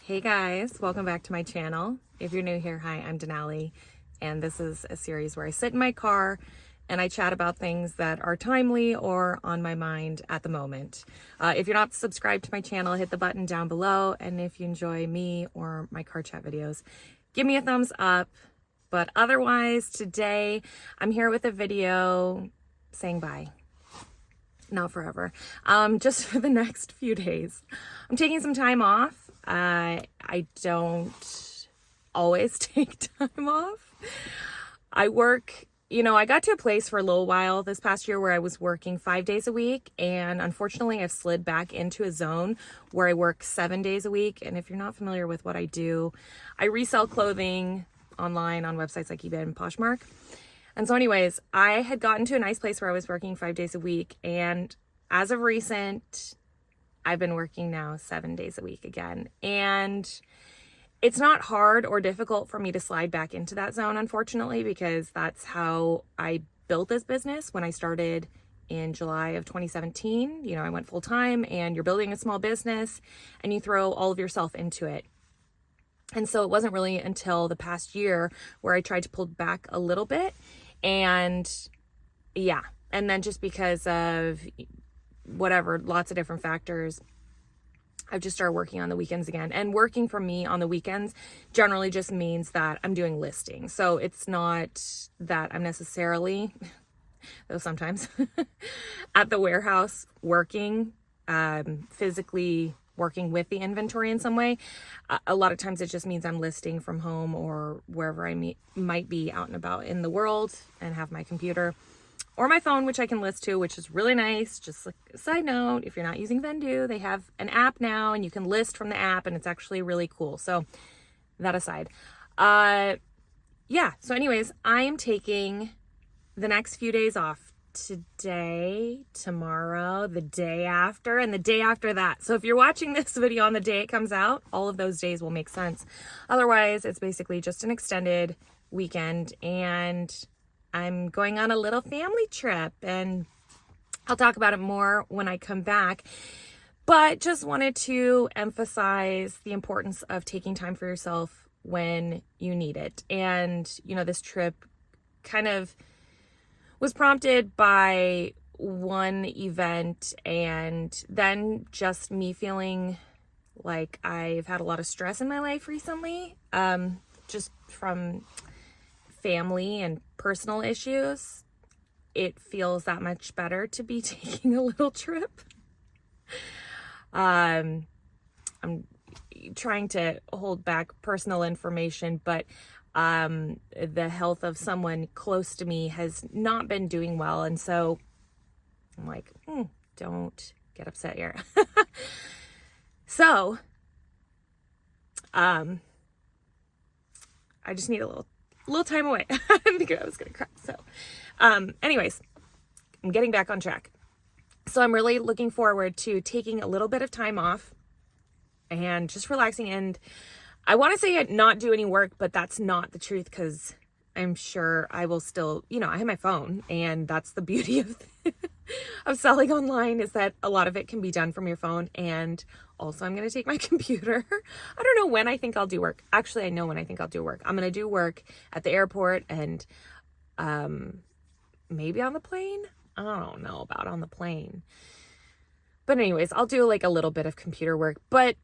Hey guys, welcome back to my channel. If you're new here, hi, I'm Denali, and this is a series where I sit in my car and I chat about things that are timely or on my mind at the moment. If you're not subscribed to my channel, hit the button down below, and if you enjoy me or my car chat videos, give me a thumbs up. But otherwise, today I'm here with a video saying bye. Not forever, just for the next few days. I'm taking some time off. I don't always take time off. I work, I got to a place for a little while this past year where I was working 5 days a week. And unfortunately, I've slid back into a zone where I work 7 days a week. And if you're not familiar with what I do, I resell clothing online on websites like eBay and Poshmark. And so anyways, I had gotten to a nice place where I was working 5 days a week. And as of recent, I've been working now 7 days a week again. And it's not hard or difficult for me to slide back into that zone, unfortunately, because that's how I built this business when I started in July of 2017. I went full time, and you're building a small business and you throw all of yourself into it. And so it wasn't really until the past year where I tried to pull back a little bit. And then just because of whatever, lots of different factors, I've just started working on the weekends again. And working for me on the weekends generally just means that I'm doing listings. So it's not that I'm necessarily, though sometimes, at the warehouse working, physically working with the inventory in some way. A lot of times it just means I'm listing from home or wherever I might be out and about in the world and have my computer or my phone, which I can list to, which is really nice. Just like a side note, if you're not using Vendoo, they have an app now and you can list from the app, and it's actually really cool. So that aside, so anyways, I am taking the next few days off. Today, tomorrow, the day after, and the day after that. So if you're watching this video on the day it comes out, all of those days will make sense. Otherwise, it's basically just an extended weekend, and I'm going on a little family trip, and I'll talk about it more when I come back. But just wanted to emphasize the importance of taking time for yourself when you need it. And, this trip kind of was prompted by one event, and then just me feeling like I've had a lot of stress in my life recently, just from family and personal issues. It feels that much better to be taking a little trip. I'm trying to hold back personal information, but the health of someone close to me has not been doing well. And so I'm like, don't get upset here. So, I just need a little time away. I didn't think I was going to cry. So, anyways, I'm getting back on track. So I'm really looking forward to taking a little bit of time off and just relaxing. And I want to say not do any work, but that's not the truth, because I'm sure I will still, I have my phone, and that's the beauty of selling online, is that a lot of it can be done from your phone. And also, I'm going to take my computer. I don't know when I think I'll do work. Actually, I know when I think I'll do work. I'm going to do work at the airport and maybe on the plane. I don't know about on the plane. But anyways, I'll do like a little bit of computer work. But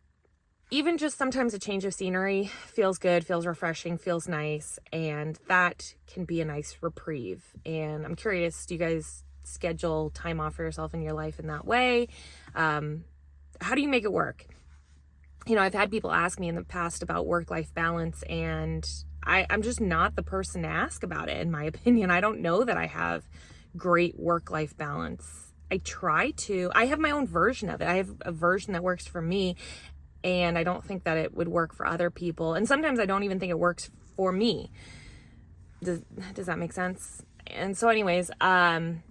even just sometimes a change of scenery feels good, feels refreshing, feels nice, and that can be a nice reprieve. And I'm curious, do you guys schedule time off for yourself in your life in that way? How do you make it work? I've had people ask me in the past about work-life balance, and I'm just not the person to ask about it, in my opinion. I don't know that I have great work-life balance. I have my own version of it. I have a version that works for me, and I don't think that it would work for other people. And sometimes I don't even think it works for me. Does that make sense? And so anyways, I'm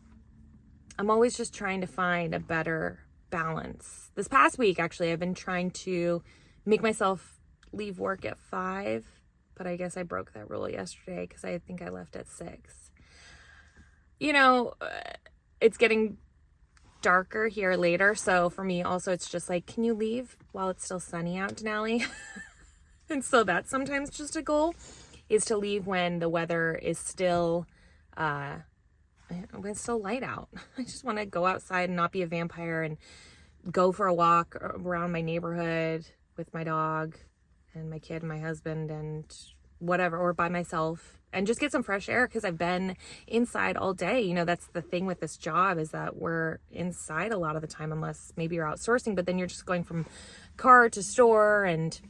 always just trying to find a better balance. This past week, actually, I've been trying to make myself leave work at 5, but I guess I broke that rule yesterday because I think I left at 6. It's getting darker here later. So for me also, it's just like, can you leave while it's still sunny out, Denali? And so that's sometimes just a goal, is to leave when the weather is still, when it's still light out. I just want to go outside and not be a vampire and go for a walk around my neighborhood with my dog and my kid and my husband and whatever, or by myself, and just get some fresh air, because I've been inside all day. You know, that's the thing with this job, is that we're inside a lot of the time, unless maybe you're outsourcing, but then you're just going from car to store and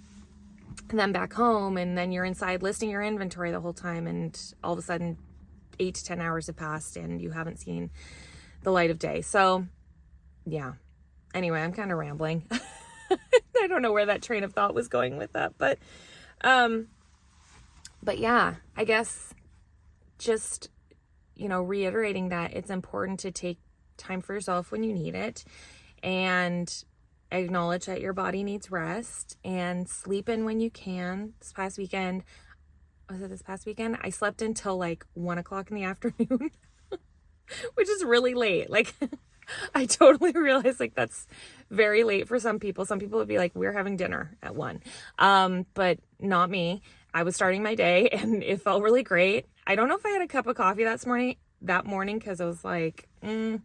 then back home, and then you're inside listing your inventory the whole time, and all of a sudden 8 to 10 hours have passed and you haven't seen the light of day. So yeah, anyway, I'm kind of rambling. I don't know where that train of thought was going with that, but yeah, I guess just, you know, reiterating that it's important to take time for yourself when you need it, and acknowledge that your body needs rest, and sleep in when you can. This past weekend, I slept until like 1 o'clock in the afternoon, which is really late. Like, I totally realize like that's very late for some people. Some people would be like, we're having dinner at 1. But not me. I was starting my day and it felt really great. I don't know if I had a cup of coffee that morning, because I was like, do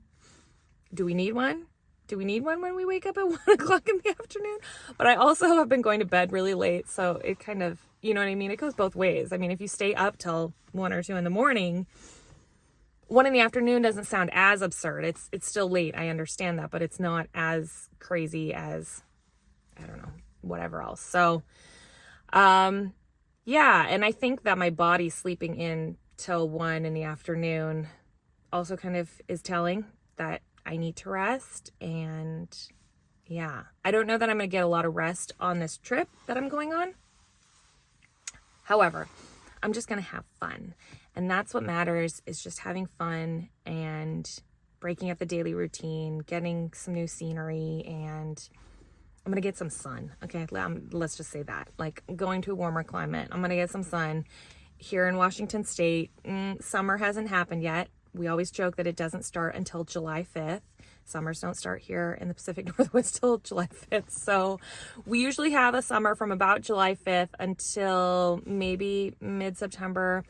we need one? Do we need one when we wake up at 1 o'clock in the afternoon? But I also have been going to bed really late. So it kind of, you know what I mean? It goes both ways. I mean, if you stay up till 1 or 2 in the morning, 1 in the afternoon doesn't sound as absurd. It's still late. I understand that, but it's not as crazy as, I don't know, whatever else. So, yeah. And I think that my body sleeping in till 1 in the afternoon also kind of is telling that I need to rest. And yeah, I don't know that I'm going to get a lot of rest on this trip that I'm going on. However, I'm just going to have fun. And that's what matters, is just having fun and breaking up the daily routine, getting some new scenery, and I'm going to get some sun. Okay, let's just say that. Like, going to a warmer climate, I'm going to get some sun. Here in Washington State, summer hasn't happened yet. We always joke that it doesn't start until July 5th. Summers don't start here in the Pacific Northwest till July 5th. So we usually have a summer from about July 5th until maybe mid-September.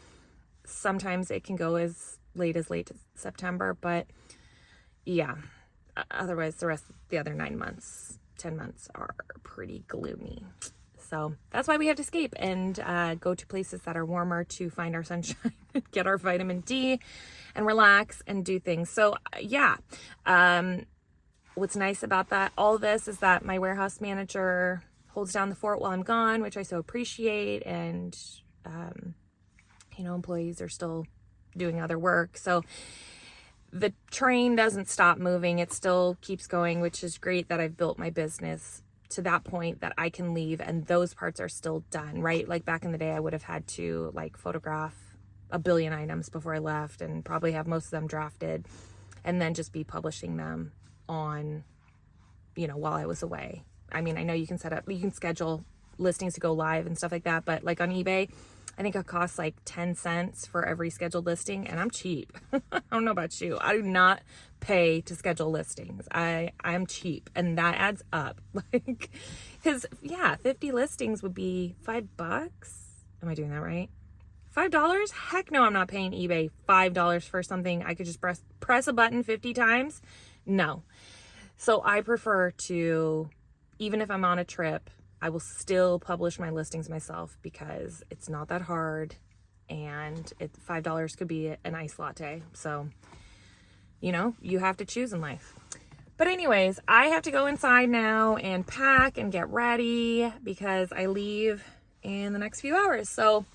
Sometimes it can go as late September, but yeah, otherwise the other 9 months, 10 months are pretty gloomy. So that's why we have to escape and go to places that are warmer to find our sunshine, get our vitamin D, and relax and do things. So yeah, what's nice about all this is that my warehouse manager holds down the fort while I'm gone, which I so appreciate. And you know, employees are still doing other work. So the train doesn't stop moving. It still keeps going, which is great that I've built my business to that point that I can leave and those parts are still done, right? Like back in the day, I would have had to like photograph a billion items before I left and probably have most of them drafted and then just be publishing them on, you know, while I was away. I mean, I know you can schedule listings to go live and stuff like that, but like on eBay, I think it costs like 10 cents for every scheduled listing, and I'm cheap. I don't know about you. I do not pay to schedule listings. I'm cheap, and that adds up. Like, because yeah, 50 listings would be $5. Am I doing that right? $5? Heck no, I'm not paying eBay $5 for something I could just press a button 50 times. No. So I prefer to, even if I'm on a trip, I will still publish my listings myself because it's not that hard, and $5 could be an iced latte. So, you know, you have to choose in life. But anyways, I have to go inside now and pack and get ready because I leave in the next few hours. So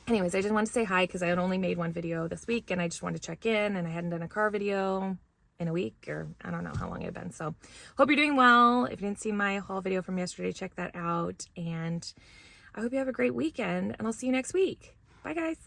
anyways, I just wanted to say hi because I had only made one video this week and I just wanted to check in, and I hadn't done a car video in a week, or I don't know how long it had been. So hope you're doing well. If you didn't see my haul video from yesterday, check that out. And I hope you have a great weekend, and I'll see you next week. Bye guys.